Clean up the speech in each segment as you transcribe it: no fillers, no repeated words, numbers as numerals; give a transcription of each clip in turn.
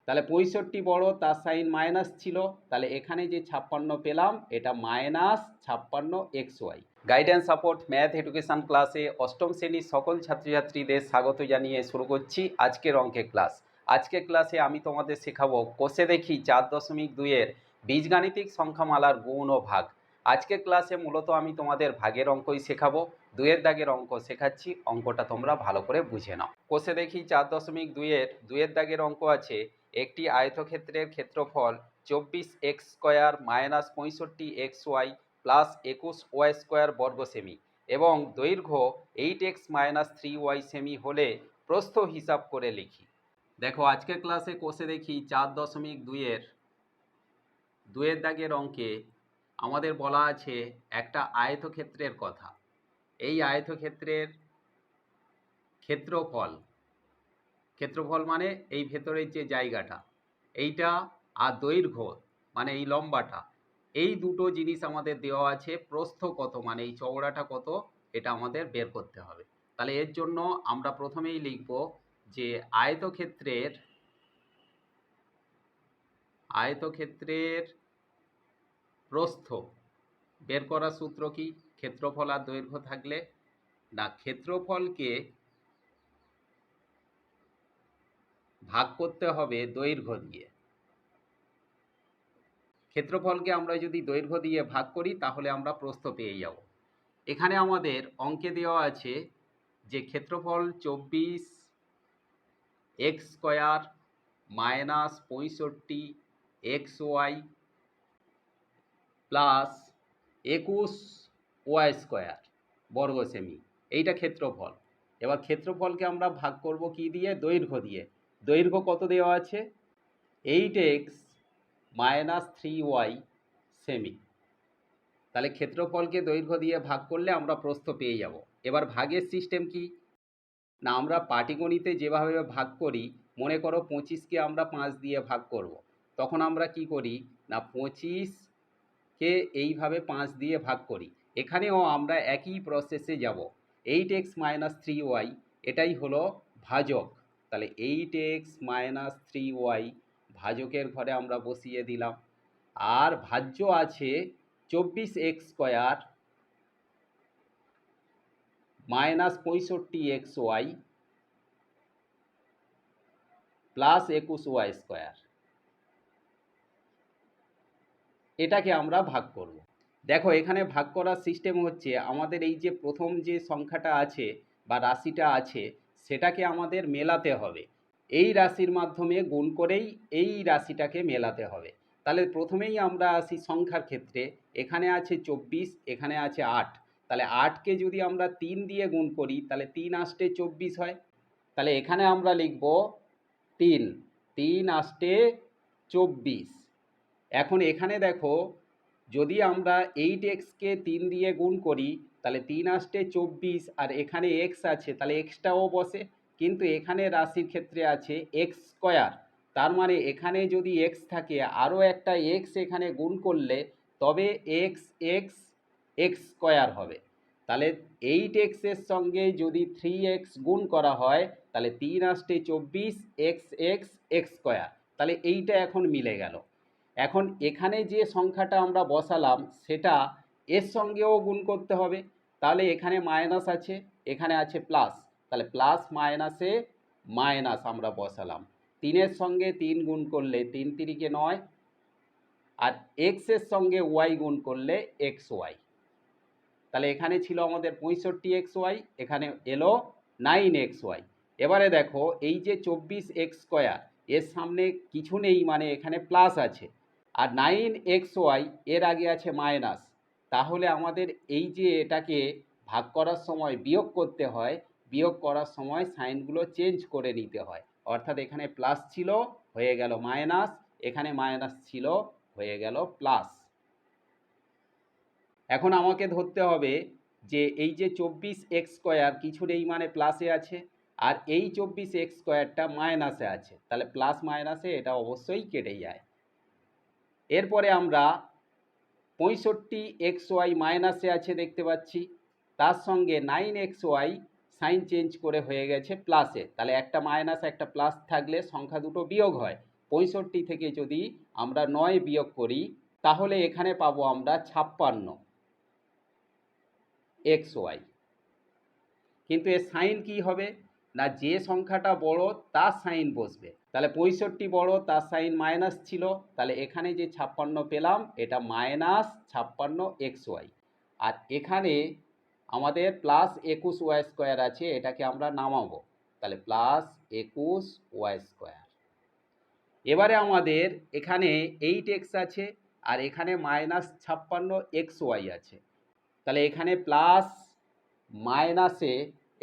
তাহলে 65 বড়, তার সাইন মাইনাস ছিল, তাহলে এখানে যে 56 পেলাম এটা -56 XY। Guidance support math education ক্লাসে অষ্টম শ্রেণীর সকল ছাত্রছাত্রীদের স্বাগত জানিয়ে শুরু করছি আজকের অঙ্কের ক্লাস। আজকের ক্লাসে আমি তোমাদের শেখাবো কোষে দেখি 4.2-এর বীজগাণিতিক সংখ্যামালার গুণ ও ভাগ। আজকের ক্লাসে মূলত আমি তোমাদের ভাগের অঙ্কই শেখাবো, 2-এর দাগের অঙ্ক শেখাচ্ছি, অঙ্কটা তোমরা ভালো করে বুঝে নাও। কোষে দেখি 4.2-এর 2-এর দাগের অঙ্ক আছে, একটি আয়তক্ষেত্রের ক্ষেত্রফল 24x² - 65xy প্লাস 21y² বর্গ সেমি এবং দৈর্ঘ্য 8x - 3y সেমি হলে প্রস্থ হিসাব করে লিখি। দেখো আজকের ক্লাসে কোষে দেখি 4.2-এর 2-এর দাগের অঙ্কে আমাদের বলা আছে একটা আয়তক্ষেত্রের কথা। এই আয়তক্ষেত্রের ক্ষেত্রফল মানে এই ভেতরের যে জায়গাটা এইটা, আর দৈর্ঘ্য মানে এই লম্বাটা, এই দুটো জিনিস আমাদের দেওয়া আছে। প্রস্থ কত মানে এই চওড়াটা কত, এটা আমাদের বের করতে হবে। তাহলে এর জন্য আমরা প্রথমেই লিখব যে আয়তক্ষেত্রের প্রস্থ বের করার সূত্র কি? ক্ষেত্রফল আর দৈর্ঘ্য থাকলে না, ক্ষেত্রফলকে ভাগ করতে হবে দৈর্ঘ্য দিয়ে। ক্ষেত্রফলকে আমরা যদি দৈর্ঘ্য দিয়ে ভাগ করি তাহলে আমরা প্রস্থ পেয়ে যাব। এখানে আমাদের অঙ্কে দেওয়া আছে যে ক্ষেত্রফল 24x² - 65xy প্লাস 21y² বর্গ সেমি, এইটা ক্ষেত্রফল। এবার ক্ষেত্রফলকে আমরা ভাগ করব কি দিয়ে? দৈর্ঘ্য দিয়ে। দৈর্ঘ্য কত দেওয়া আছে? 8x - 3y semi. তাহলে ক্ষেত্রফলকে দৈর্ঘ্য দিয়ে ভাগ করলে আমরা প্রস্থ পেয়ে যাব। এবার ভাগের সিস্টেম কি না, আমরা পাটিগণিতে যেভাবে ভাগ করি, মনে করো 25কে আমরা 5 দিয়ে ভাগ করব, তখন আমরা কি করি না 25কে এইভাবে 5 দিয়ে ভাগ করি। এখানেও আমরা একই প্রসেসে যাব। 8x - 3y এটাই হলো ভাজক। তাহলে 8x - 3y ভাজকের ঘরে আমরা বসিয়ে দিলাম। আর ভাজ্য আছে 24x² - 65xy প্লাস 21y²। এটাকে আমরা ভাগ করব। দেখো এখানে ভাগ করার সিস্টেম হচ্ছে, আমাদের এই যে প্রথম যে সংখ্যাটা আছে বা রাশিটা আছে সেটাকে আমাদের মেলাতে হবে। এই রাশির মাধ্যমে গুণ করেই এই রাশিটাকে মেলাতে হবে। তাহলে প্রথমেই আমরা আসি সংখ্যার ক্ষেত্রে। এখানে আছে 24, এখানে আছে 8। তাহলে 8কে যদি আমরা 3 দিয়ে গুণ করি তাহলে 3 আষ্টে 24 হয়। তাহলে এখানে আমরা লিখব 3 আষ্টে 24। এখন এখানে দেখো যদি আমরা 8xকে 3 দিয়ে গুণ করি তাহলে 3 আষ্টে 24, আর এখানে x আছে তাহলে এক্সটাও বসে, কিন্তু এখানে রাশির ক্ষেত্রে আছে x²। তার মানে এখানে যদি x থাকে আরও একটা x এখানে গুণ করলে তবে x² হবে। তাহলে 8x এর সঙ্গে যদি 3x গুণ করা হয় তাহলে 3 আষ্টে 24 x² তাহলে এইটা এখন মিলে গেল। এখন এখানে যে সংখ্যাটা আমরা বসালাম সেটা এর সঙ্গেও গুণ করতে হবে। তাহলে এখানে মাইনাস আছে, এখানে আছে প্লাস, তাহলে প্লাস মাইনাসে মাইনাস আমরা বসালাম। 3-এর সঙ্গে 3 গুণ করলে 3 3 = 9, আর এক্সের সঙ্গে ওয়াই গুণ করলে xy। তাহলে এখানে ছিল আমাদের 65xy, এখানে এলো 9xy। এবারে দেখো এই যে 24x² এর সামনে কিছু নেই মানে এখানে প্লাস আছে, আর 9xy এর আগে আছে মাইনাস। তাহলে আমাদের এই যে এটাকে ভাগ করার সময় বিয়োগ করতে হয়, বিয়োগ করার সময় সাইনগুলো চেঞ্জ করে নিতে হয়। অর্থাৎ এখানে প্লাস ছিল হয়ে গেল মাইনাস, এখানে মাইনাস ছিল হয়ে গেল প্লাস। এখন আমাকে ধরতে হবে যে এই যে 24x² কিছু নেই মানে প্লাসে আছে, আর এই 24x²টা মাইনাসে আছে, তাহলে প্লাস মাইনাসে এটা অবশ্যই কেটে যায়। এরপরে আমরা 65xy মাইনাসে আছে দেখতে পাচ্ছি, তার সঙ্গে 9xy সাইন চেঞ্জ করে হয়ে গেছে প্লাসে। তাহলে একটা মাইনাস একটা প্লাস থাকলে সংখ্যা দুটো বিয়োগ হয়, 65 থেকে যদি আমরা 9 বিয়োগ করি তাহলে এখানে পাবো আমরা 56 XY। কিন্তু এর সাইন কি হবে না, যে সংখ্যাটা বড় তার সাইন বসবে। তাহলে 65 বড়, তার সাইন মাইনাস ছিল, তাহলে এখানে যে 56 পেলাম এটা -56 XY। আর এখানে আমাদের +21Y² আছে, এটাকে আমরা নামাবো, তাহলে +21Y²। এবারে আমাদের এখানে 8x আছে আর এখানে -56XY আছে, তাহলে এখানে প্লাস মাইনাসে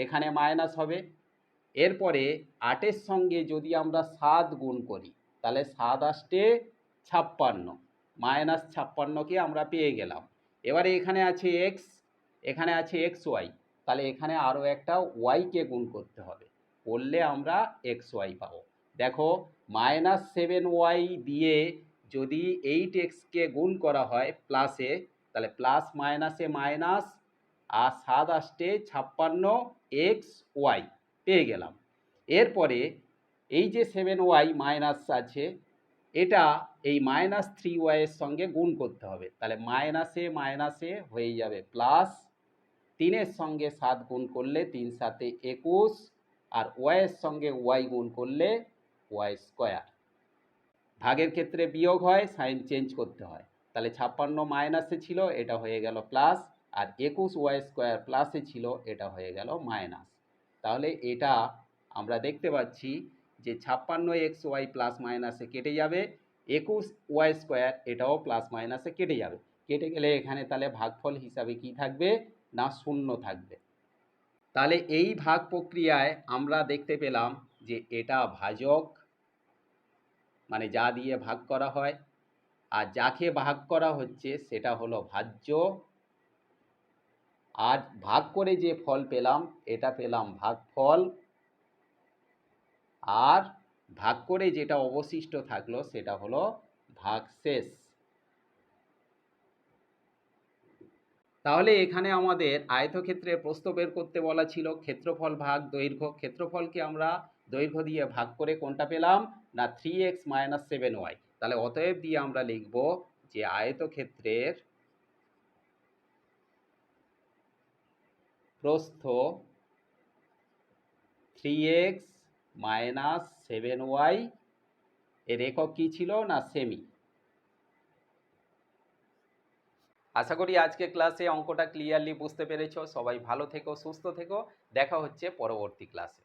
এখানে মাইনাস হবে। এরপরে 8-এর সঙ্গে যদি আমরা 7 গুণ করি তাহলে 7 আসতে 56, -56কে আমরা পেয়ে গেলাম। এবারে এখানে আছে x, এখানে আছে XY, তাহলে এখানে আরও একটা ওয়াইকে গুণ করতে হবে, করলে আমরা XY পাবো। দেখো -7y দিয়ে যদি 8xকে গুণ করা হয় প্লাসে, তাহলে প্লাস মাইনাসে মাইনাস, আর 7 আসতে 56XY পেয়ে গেলাম। এরপরে এই যে 7y মাইনাস আছে এটা এই -3y এর সঙ্গে গুণ করতে হবে, তাহলে মাইনাসে মাইনাসে হয়ে যাবে প্লাস, 3-এর সঙ্গে 7 গুণ করলে 3 × 7 = 21, আর y এর সঙ্গে y গুণ করলে y²। ভাগের ক্ষেত্রে বিয়োগ হয়, সাইন চেঞ্জ করতে হয়, তাহলে 56 মাইনাসে ছিল, এটা হয়ে গেল প্লাস, আর 21y² প্লাসে ছিল, এটা হয়ে গেল মাইনাস। তাহলে এটা আমরা দেখতে পাচ্ছি যে 56XY প্লাস মাইনাসে কেটে যাবে, 21y² এটাও প্লাস মাইনাসে কেটে যাবে, কেটে গেলে এখানে তাহলে ভাগফল হিসাবে কি থাকবে না 0 থাকবে। তাহলে এই ভাগ প্রক্রিয়ায় আমরা দেখতে পেলাম যে এটা ভাজক, মানে যা দিয়ে ভাগ করা হয়, আর যাকে ভাগ করা হচ্ছে সেটা হলো ভাজ্য, আর ভাগ করে যে ফল পেলাম এটা পেলাম ভাগফল, আর ভাগ করে যেটা অবশিষ্ট থাকলো সেটা হলো ভাগশেষ। তাহলে এখানে আমাদের আয়তক্ষেত্রের প্রস্থ বের করতে বলা ছিল, ক্ষেত্রফল ভাগ দৈর্ঘ্য, ক্ষেত্রফলকে আমরা দৈর্ঘ্য দিয়ে ভাগ করে কোনটা পেলাম না 3x - 7y। তাহলে অতএব দিয়ে আমরা লিখব যে আয়তক্ষেত্রের প্রস্থ 3x - 7y, এর একক কী ছিল না সেমি। আশা করি আজকে ক্লাসে অঙ্কটা ক্লিয়ারলি বুঝতে পেরেছো। সবাই ভালো থেকো, সুস্থ থেকো, দেখা হচ্ছে পরবর্তী ক্লাসে।